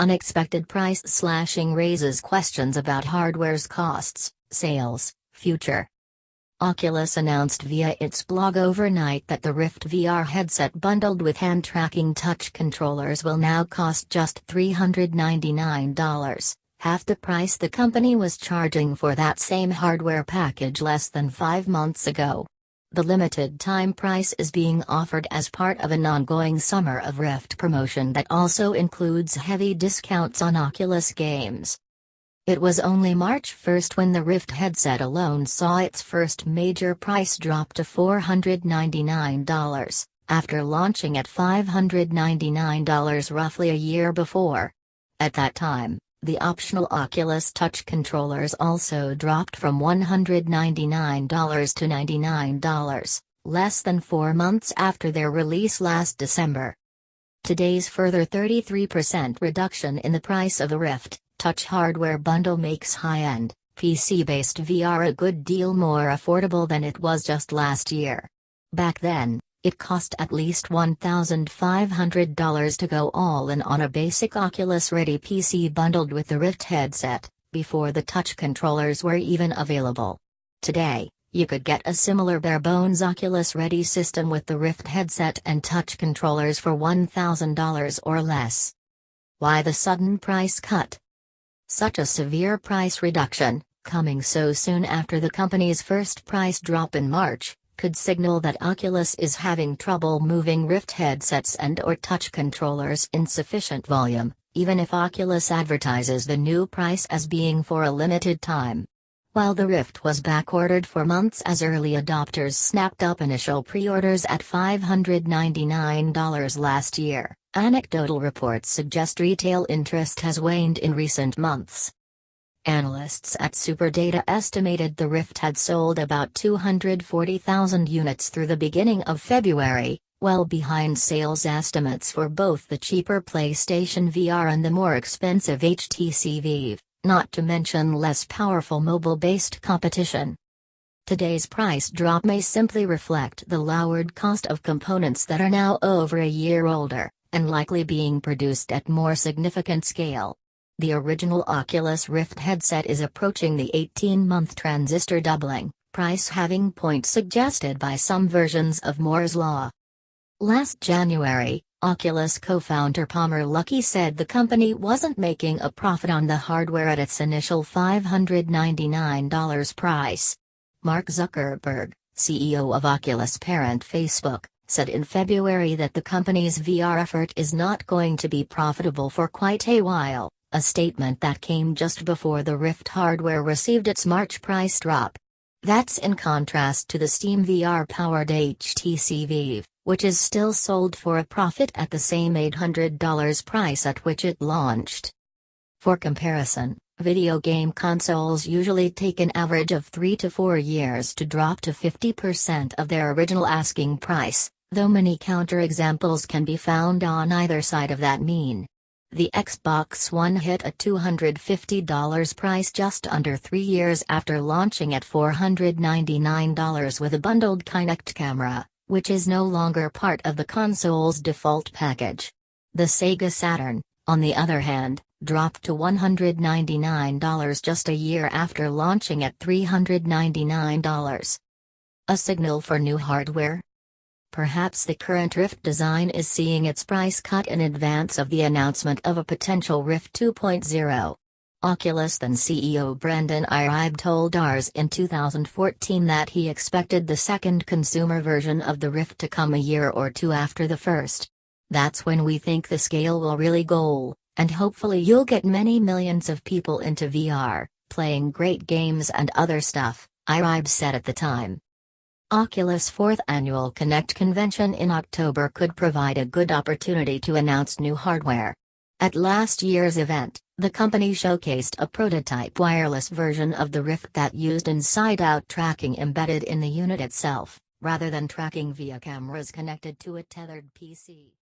Unexpected price slashing raises questions about hardware's costs, sales, future. Oculus announced via its blog overnight that the Rift VR headset bundled with hand-tracking touch controllers will now cost just $399, half the price the company was charging for that same hardware package less than 5 months ago. The limited-time price is being offered as part of an ongoing Summer of Rift promotion that also includes heavy discounts on Oculus games. It was only March 1 when the Rift headset alone saw its first major price drop to $499, after launching at $599 roughly a year before. At that time, the optional Oculus Touch controllers also dropped from $199 to $99, less than 4 months after their release last December. Today's further 33% reduction in the price of the Rift Touch hardware bundle makes high-end, PC-based VR a good deal more affordable than it was just last year. Back then, it cost at least $1,500 to go all-in on a basic Oculus-ready PC bundled with the Rift headset, before the touch controllers were even available. Today, you could get a similar bare-bones Oculus-ready system with the Rift headset and touch controllers for $1,000 or less. Why the sudden price cut? Such a severe price reduction, coming so soon after the company's first price drop in March, could signal that Oculus is having trouble moving Rift headsets and/or touch controllers in sufficient volume, even if Oculus advertises the new price as being for a limited time. While the Rift was backordered for months as early adopters snapped up initial pre-orders at $599 last year, anecdotal reports suggest retail interest has waned in recent months. Analysts at Superdata estimated the Rift had sold about 240,000 units through the beginning of February, well behind sales estimates for both the cheaper PlayStation VR and the more expensive HTC Vive, not to mention less powerful mobile-based competition. Today's price drop may simply reflect the lowered cost of components that are now over a year older, and likely being produced at more significant scale. The original Oculus Rift headset is approaching the 18-month transistor doubling, price halving point suggested by some versions of Moore's Law. Last January, Oculus co-founder Palmer Luckey said the company wasn't making a profit on the hardware at its initial $599 price. Mark Zuckerberg, CEO of Oculus parent Facebook, said in February that the company's VR effort is not going to be profitable for quite a while, a statement that came just before the Rift hardware received its March price drop. That's in contrast to the Steam VR-powered HTC Vive, which is still sold for a profit at the same $800 price at which it launched. For comparison, video game consoles usually take an average of 3 to 4 years to drop to 50% of their original asking price, though many counterexamples can be found on either side of that mean. The Xbox One hit a $250 price just under 3 years after launching at $499 with a bundled Kinect camera, which is no longer part of the console's default package. The Sega Saturn, on the other hand, dropped to $199 just a year after launching at $399. A signal for new hardware? Perhaps the current Rift design is seeing its price cut in advance of the announcement of a potential Rift 2.0. Oculus then CEO Brendan Iribe told Ars in 2014 that he expected the second consumer version of the Rift to come a year or two after the first. That's when we think the scale will really go, and hopefully you'll get many millions of people into VR, playing great games and other stuff, Iribe said at the time. Oculus' 4th annual Connect convention in October could provide a good opportunity to announce new hardware. At last year's event, the company showcased a prototype wireless version of the Rift that used inside-out tracking embedded in the unit itself, rather than tracking via cameras connected to a tethered PC.